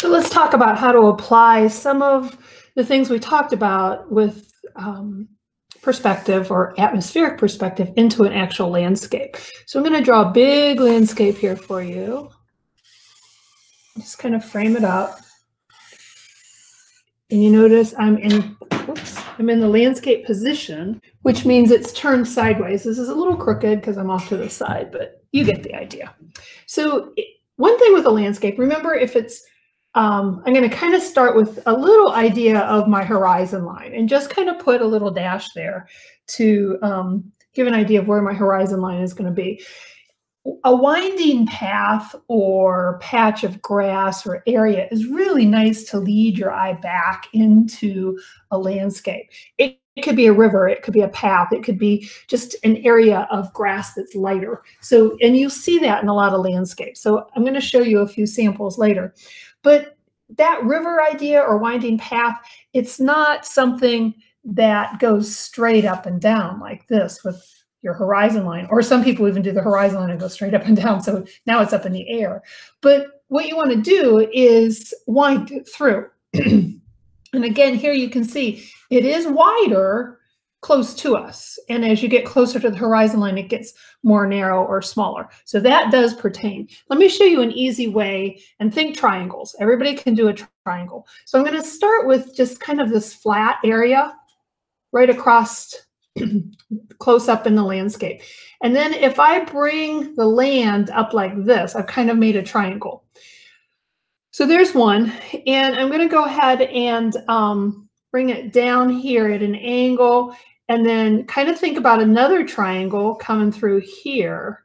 So let's talk about how to apply some of the things we talked about with perspective or atmospheric perspective into an actual landscape. So I'm going to draw a big landscape here for you. Just kind of frame it up. And you notice I'm in the landscape position, which means it's turned sideways. This is a little crooked because I'm off to the side, but you get the idea. So one thing with a landscape, remember if it's, I'm going to kind of start with a little idea of my horizon line and just kind of put a little dash there to give an idea of where my horizon line is going to be. A winding path or patch of grass or area is really nice to lead your eye back into a landscape. It could be a river, it could be a path, it could be just an area of grass that's lighter. So, and you'll see that in a lot of landscapes. So I'm going to show you a few samples later. But that river idea or winding path, it's not something that goes straight up and down like this with your horizon line, or some people even do the horizon line and go straight up and down. So now it's up in the air. But what you want to do is wind it through. And again, here you can see it is wider close to us. And as you get closer to the horizon line, it gets more narrow or smaller. So that does pertain. Let me show you an easy way, and think triangles. Everybody can do a triangle. So I'm going to start with just kind of this flat area right across close up in the landscape. And then if I bring the land up like this, I've kind of made a triangle. So there's one, and I'm going to go ahead and bring it down here at an angle, and then kind of think about another triangle coming through here.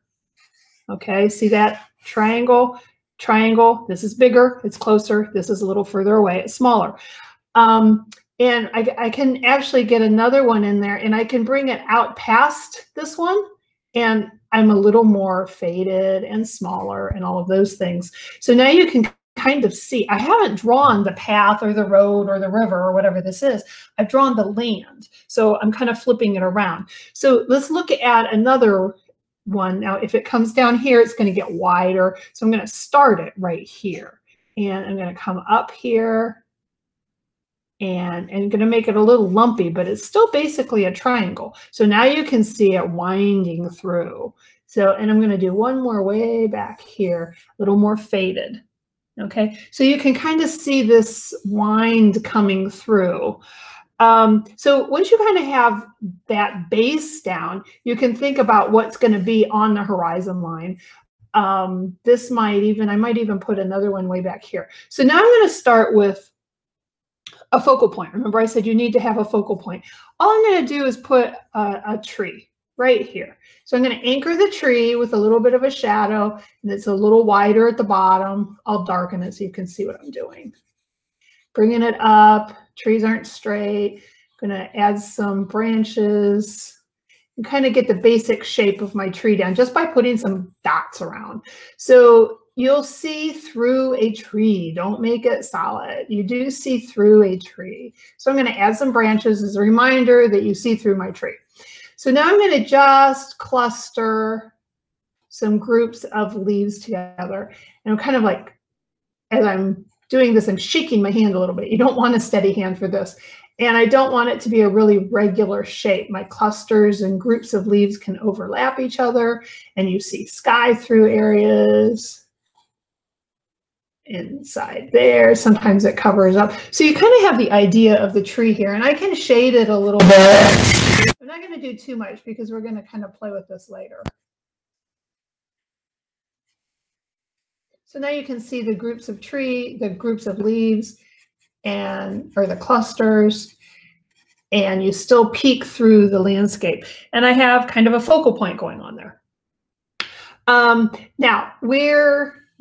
Okay, see that triangle, triangle. This is bigger, it's closer. This is a little further away, it's smaller. And I can actually get another one in there, and I can bring it out past this one, and I'm a little more faded and smaller and all of those things. So now you can kind of see, I haven't drawn the path or the road or the river or whatever this is. I've drawn the land. So I'm kind of flipping it around. So let's look at another one. Now, if it comes down here, it's going to get wider. So I'm going to start it right here. And I'm going to come up here. And going to make it a little lumpy, but it's still basically a triangle. So now you can see it winding through. So, and I'm going to do one more way back here, a little more faded. Okay, so you can kind of see this wind coming through. So once you kind of have that base down, you can think about what's going to be on the horizon line. This might even, I might even put another one way back here. So now I'm going to start with a focal point. Remember I said you need to have a focal point. All I'm going to do is put a tree right here. So I'm going to anchor the tree with a little bit of a shadow, and it's a little wider at the bottom. I'll darken it so you can see what I'm doing. Bringing it up. Trees aren't straight. I'm going to add some branches and kind of get the basic shape of my tree down just by putting some dots around. So you'll see through a tree. Don't make it solid. You do see through a tree. So I'm going to add some branches as a reminder that you see through my tree. So now I'm going to just cluster some groups of leaves together. And I'm kind of like, as I'm doing this, I'm shaking my hand a little bit. You don't want a steady hand for this. And I don't want it to be a really regular shape. My clusters and groups of leaves can overlap each other, and you see sky through areas. Inside there, sometimes it covers up. So you kind of have the idea of the tree here, and I can shade it a little bit. I'm not going to do too much because we're going to kind of play with this later. So now you can see the groups of the groups of leaves or the clusters, and you still peek through the landscape. And I have kind of a focal point going on there. Now,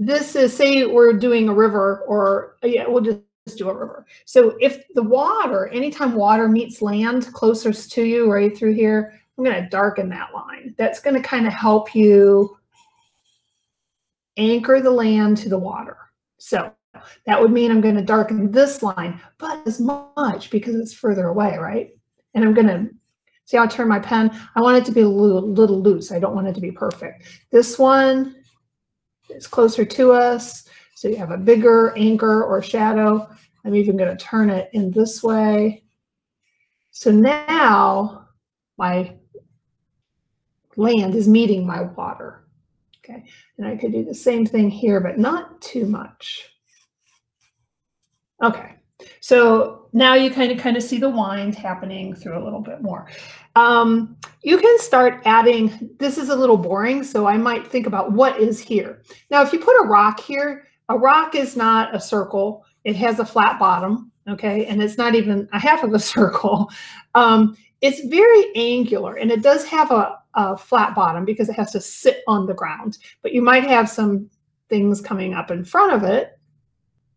this is, say we're doing a river, or yeah, we'll just do a river. So if the water, anytime water meets land closest to you right through here, I'm going to darken that line. That's going to kind of help you anchor the land to the water. So that would mean I'm going to darken this line, but as much because it's further away, right? And I'm going to, see how I turn my pen? I want it to be a little loose. I don't want it to be perfect. This one, it's closer to us. So you have a bigger anchor or shadow. I'm even going to turn it in this way. So now my land is meeting my water. Okay, and I could do the same thing here, but not too much. Okay, so now you kind of see the wind happening through a little bit more. You can start adding, this is a little boring, so I might think about what is here. Now, if you put a rock here, a rock is not a circle. It has a flat bottom, okay, and it's not even a half of a circle. It's very angular, and it does have a flat bottom because it has to sit on the ground, but you might have some things coming up in front of it.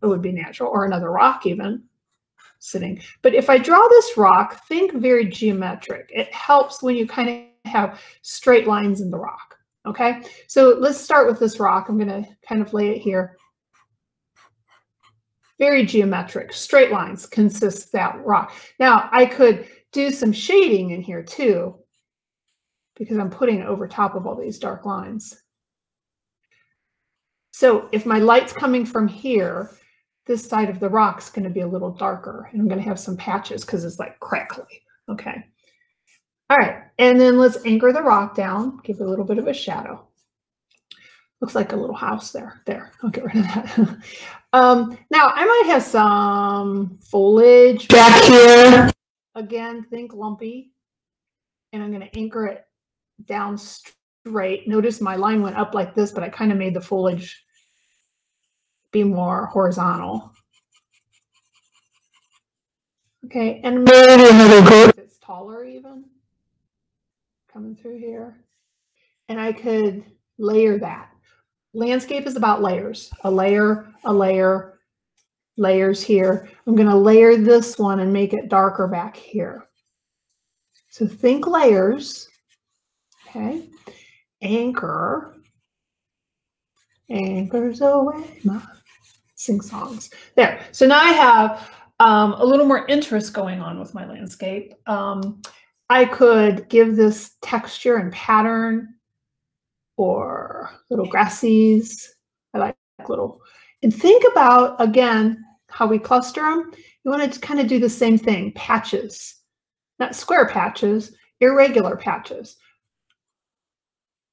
It would be natural, or another rock even sitting. But if I draw this rock, think very geometric. It helps when you kind of have straight lines in the rock, okay? So let's start with this rock. I'm going to kind of lay it here. Very geometric, straight lines consists that rock. Now, I could do some shading in here too, because I'm putting it over top of all these dark lines. So if my light's coming from here, this side of the rock's going to be a little darker, and I'm going to have some patches because it's like crackly. Okay. All right. And then let's anchor the rock down, give it a little bit of a shadow. Looks like a little house there. There. I'll get rid of that. Now, I might have some foliage back here. Again, think lumpy. And I'm going to anchor it down straight. Notice my line went up like this, but I kind of made the foliage be more horizontal. Okay, and maybe another group that's taller even, coming through here. And I could layer that. Landscape is about layers. A layer, layers here. I'm going to layer this one and make it darker back here. So think layers. Okay. Anchor. Anchors away my sing songs. There. So now I have a little more interest going on with my landscape. I could give this texture and pattern, or little grassies. I like little. And think about, again, how we cluster them. You want to kind of do the same thing. Patches. Not square patches, irregular patches.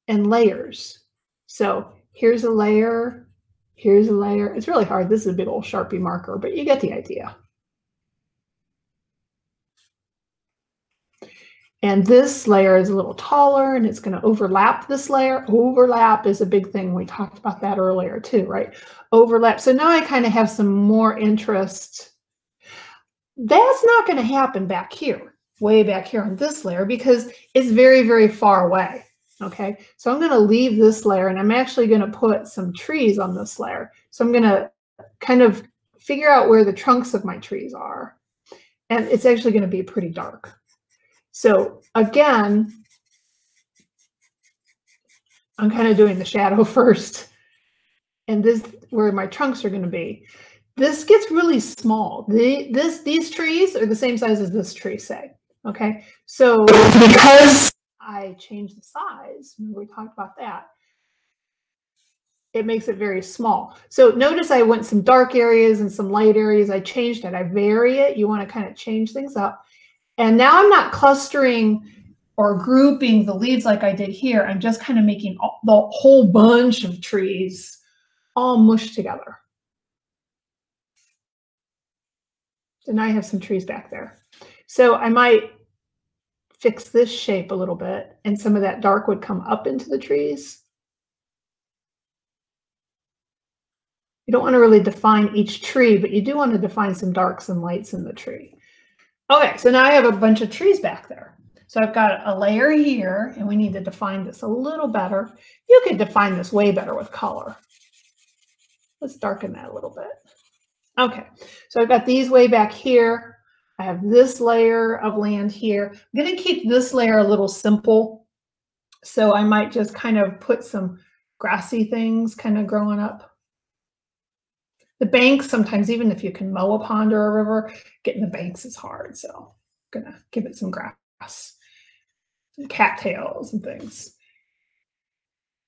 And layers. So here's a layer. Here's a layer. It's really hard. This is a big old Sharpie marker, but you get the idea. And this layer is a little taller, and it's going to overlap this layer. Overlap is a big thing. We talked about that earlier too, right? Overlap. So now I kind of have some more interest. That's not going to happen back here, way back here on this layer, because it's very, very far away. Okay, so I'm going to leave this layer, and I'm actually going to put some trees on this layer. So I'm going to kind of figure out where the trunks of my trees are. And it's actually going to be pretty dark. So again, I'm kind of doing the shadow first, and this where my trunks are going to be. This gets really small. These trees are the same size as this tree, say. Okay, so because I changed the size, remember we talked about that, it makes it very small. So notice I went some dark areas and some light areas. I changed it. I vary it. You want to kind of change things up. And now I'm not clustering or grouping the leaves like I did here. I'm just kind of making the whole bunch of trees all mushed together. So now I have some trees back there. So I might fix this shape a little bit, and some of that dark would come up into the trees. You don't want to really define each tree, but you do want to define some darks and lights in the tree. Okay, so now I have a bunch of trees back there. So I've got a layer here, and we need to define this a little better. You could define this way better with color. Let's darken that a little bit. Okay, so I've got these way back here. I have this layer of land here. I'm going to keep this layer a little simple. So I might just kind of put some grassy things kind of growing up. The banks, sometimes even if you can mow a pond or a river, getting the banks is hard. So I'm going to give it some grass, some cattails and things.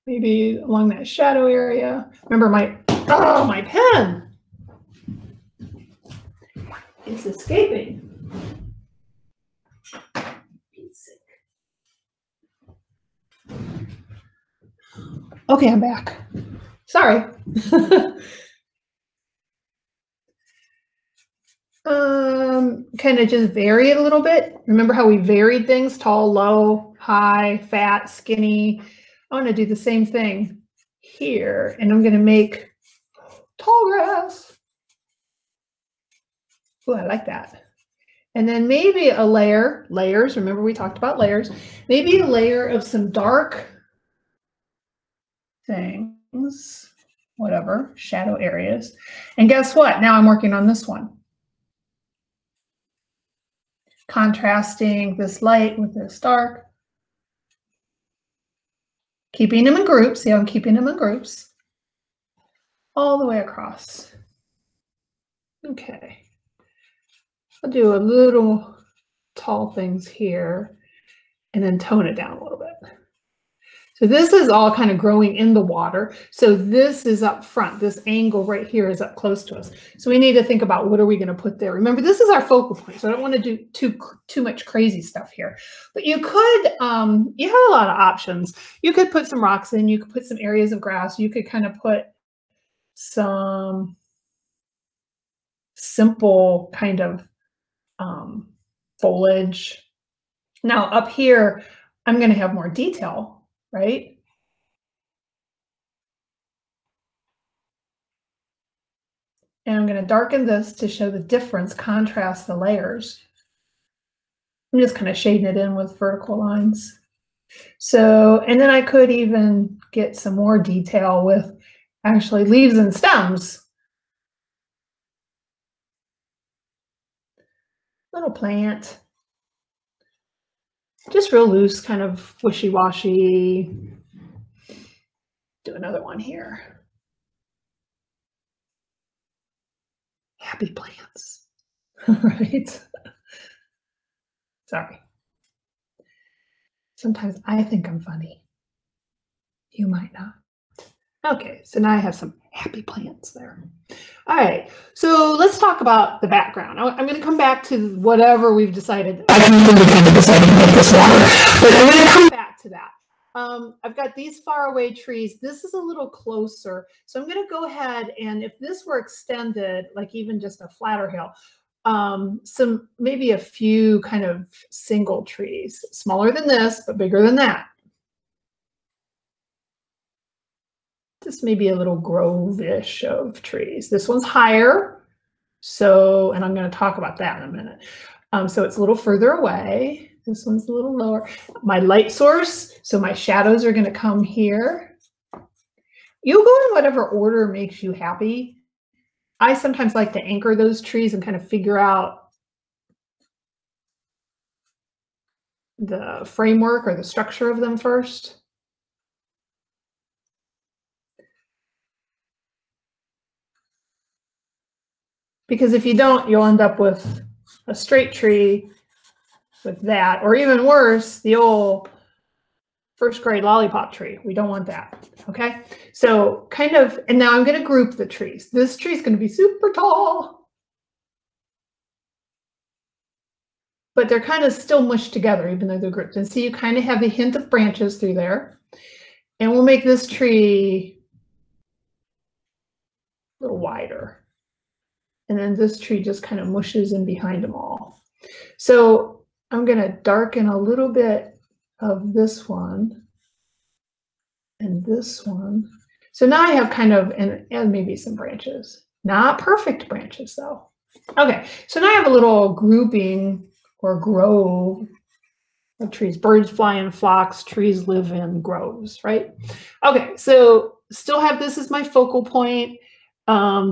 Maybe along that shadow area. Remember, my Oh, my pen. It's escaping. Okay, I'm back. Sorry. Kind of just vary it a little bit. Remember how we varied things? Tall, low, high, fat, skinny. I want to do the same thing here, and I'm going to make tall grass. Oh, I like that. And then maybe a layers. Remember we talked about layers. Maybe a layer of some dark things, whatever, shadow areas. And guess what? Now I'm working on this one. Contrasting this light with this dark. Keeping them in groups. See how I'm keeping them in groups. All the way across. Okay. I'll do a little tall things here and then tone it down a little bit. So this is all kind of growing in the water. So this is up front. This angle right here is up close to us. So we need to think about what are we going to put there. Remember, this is our focal point. So I don't want to do too much crazy stuff here. But you could, you have a lot of options. You could put some rocks in. You could put some areas of grass. You could kind of put some simple kind of foliage. Now up here, I'm going to have more detail, right? And I'm going to darken this to show the difference, contrast the layers. I'm just kind of shading it in with vertical lines. So, and then I could even get some more detail with actually leaves and stems. Little plant. Just real loose, kind of wishy-washy. Do another one here. Happy plants, right? Sorry. Sometimes I think I'm funny. You might not. Okay, so now I have some happy plants there. All right, so let's talk about the background. I'm going to come back to whatever we've decided. I can kind of decide to make this water, but I'm going to come back to that. I've got these faraway trees. This is a little closer. So I'm going to go ahead and if this were extended, like even just a flatter hill, maybe a few kind of single trees, smaller than this, but bigger than that. Just maybe a little grove-ish of trees. This one's higher. So, and I'm going to talk about that in a minute. So it's a little further away. This one's a little lower. My light source, so my shadows are going to come here. You go in whatever order makes you happy. I sometimes like to anchor those trees and kind of figure out the framework or the structure of them first. Because if you don't, you'll end up with a straight tree with that, or even worse, the old first grade lollipop tree. We don't want that, okay? So kind of, and now I'm going to group the trees. This tree is going to be super tall, but they're kind of still mushed together, even though they're grouped. And see, you kind of have a hint of branches through there. And we'll make this tree a little wider. And then this tree just kind of mushes in behind them all. So I'm going to darken a little bit of this one and this one. So now I have kind of, and maybe some branches. Not perfect branches though. Okay, so now I have a little grouping or grove of trees. Birds fly in flocks, trees live in groves, right? Okay, so still have this as my focal point.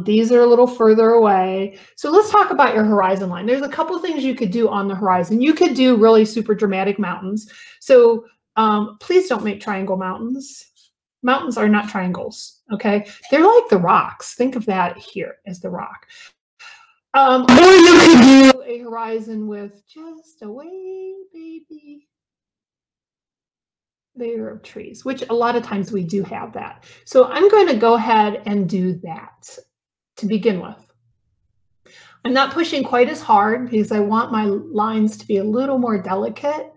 These are a little further away. So let's talk about your horizon line. There's a couple of things you could do on the horizon. You could do really super dramatic mountains. So please don't make triangle mountains. Mountains are not triangles, okay? They're like the rocks. Think of that here as the rock. Or you could do a horizon with just a way, baby. layer of trees, which a lot of times we do have that. So I'm going to go ahead and do that to begin with. I'm not pushing quite as hard because I want my lines to be a little more delicate.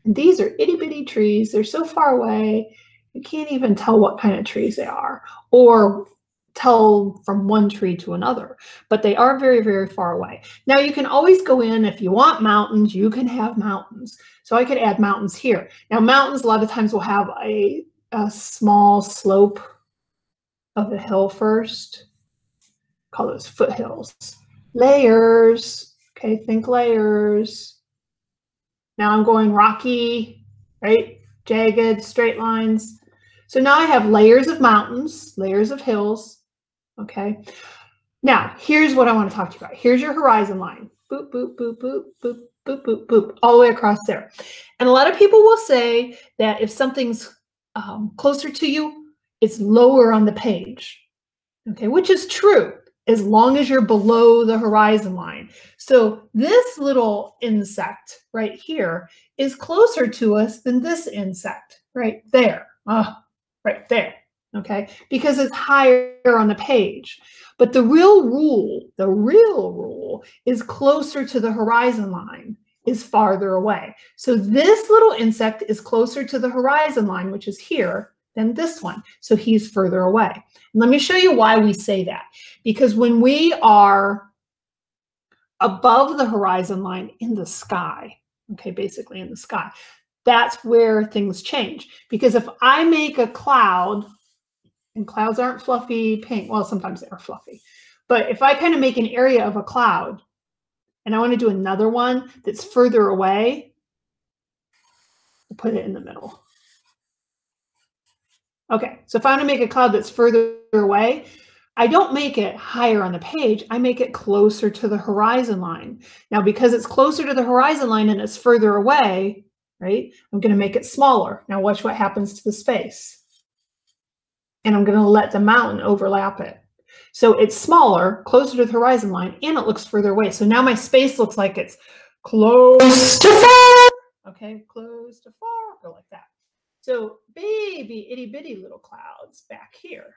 And these are itty bitty trees. They're so far away, you can't even tell what kind of trees they are or tell from one tree to another, but they are very, very far away. Now you can always go in, if you want mountains, you can have mountains. So I could add mountains here. Now mountains a lot of times will have a small slope of a hill first. Call those foothills. Layers, okay, think layers. Now I'm going rocky, right? Jagged, straight lines. So now I have layers of mountains, layers of hills, okay? Now, here's what I want to talk to you about. Here's your horizon line. Boop, boop, boop, boop, boop, boop, boop, boop, all the way across there. And a lot of people will say that if something's closer to you, it's lower on the page, okay? Which is true, as long as you're below the horizon line. So this little insect right here is closer to us than this insect right there. Right there, okay? Because it's higher on the page. But the real rule is closer to the horizon line, is farther away. So this little insect is closer to the horizon line, which is here, than this one. So he's further away. And let me show you why we say that. Because when we are above the horizon line in the sky, okay, basically in the sky, that's where things change. Because if I make a cloud, and clouds aren't fluffy pink, well, sometimes they are fluffy, but if I kind of make an area of a cloud and I want to do another one that's further away, I'll put it in the middle. Okay, so if I want to make a cloud that's further away, I don't make it higher on the page, I make it closer to the horizon line. Now, because it's closer to the horizon line and it's further away, right, I'm going to make it smaller. Now watch what happens to the space. And I'm going to let the mountain overlap it. So it's smaller, closer to the horizon line, and it looks further away. So now my space looks like it's close to far. Okay, close to far, go like that. So baby itty bitty little clouds back here.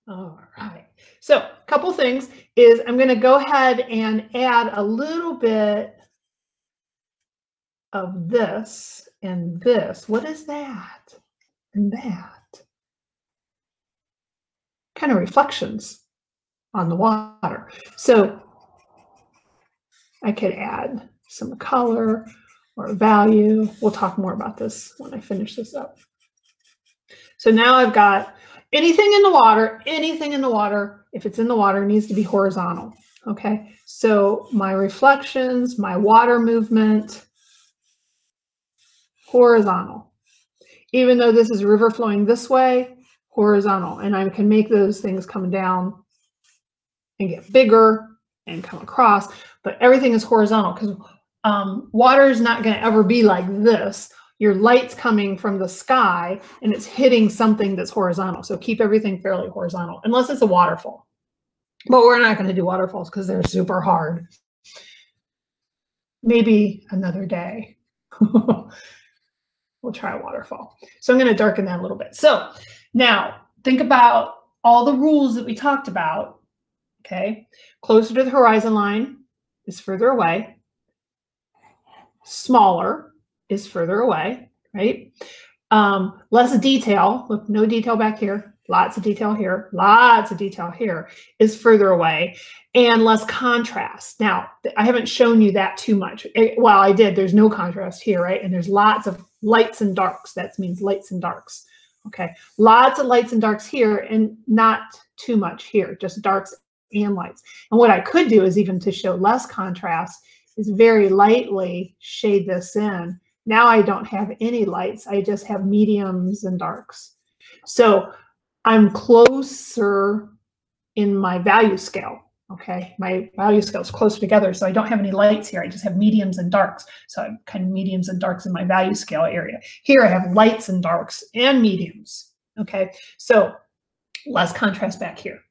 All right, so a couple things is I'm going to go ahead and add a little bit of this and this. What is that? And that. Kind of reflections on the water. So I could add some color or value. We'll talk more about this when I finish this up. So now I've got anything in the water, if it's in the water, needs to be horizontal. Okay, so my reflections, my water movement, horizontal. Even though this is river flowing this way, horizontal. And I can make those things come down and get bigger and come across, but everything is horizontal because water is not going to ever be like this. Your light's coming from the sky and it's hitting something that's horizontal. So keep everything fairly horizontal, unless it's a waterfall. But we're not going to do waterfalls because they're super hard. Maybe another day. We'll try a waterfall. So I'm going to darken that a little bit. So now think about all the rules that we talked about. Okay. Closer to the horizon line is further away. Smaller is further away, right? Less detail, look, no detail back here, lots of detail here, lots of detail here is further away, and less contrast. Now, I haven't shown you that too much. Well, I did, there's no contrast here, right? And there's lots of lights and darks. That means lights and darks, okay? Lots of lights and darks here and not too much here, just darks and lights. And what I could do is even to show less contrast is very lightly shade this in. Now I don't have any lights. I just have mediums and darks. So I'm closer in my value scale. Okay, my value scale is closer together. So I don't have any lights here. I just have mediums and darks. So I'm kind of mediums and darks in my value scale area. Here I have lights and darks and mediums. Okay, so less contrast back here.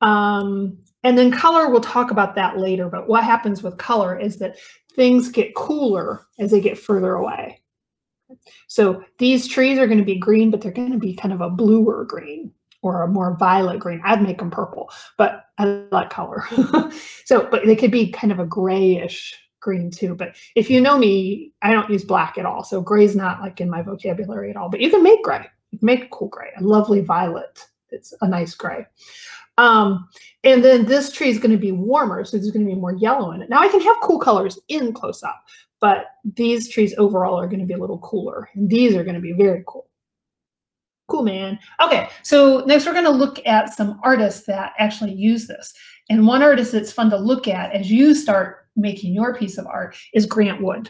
And then color, we'll talk about that later, but what happens with color is that things get cooler as they get further away. So these trees are going to be green, but they're going to be kind of a bluer green or a more violet green. I'd make them purple, but I like color. So, but they could be kind of a grayish green too. But if you know me, I don't use black at all. So gray's not like in my vocabulary at all, but you can make gray. You can make a cool gray, a lovely violet. It's a nice gray. And then this tree is going to be warmer, so there's going to be more yellow in it. Now I can have cool colors in close up, but these trees overall are going to be a little cooler, and these are going to be very cool. Cool, man. Okay, so next we're going to look at some artists that actually use this. And one artist that's fun to look at as you start making your piece of art is Grant Wood.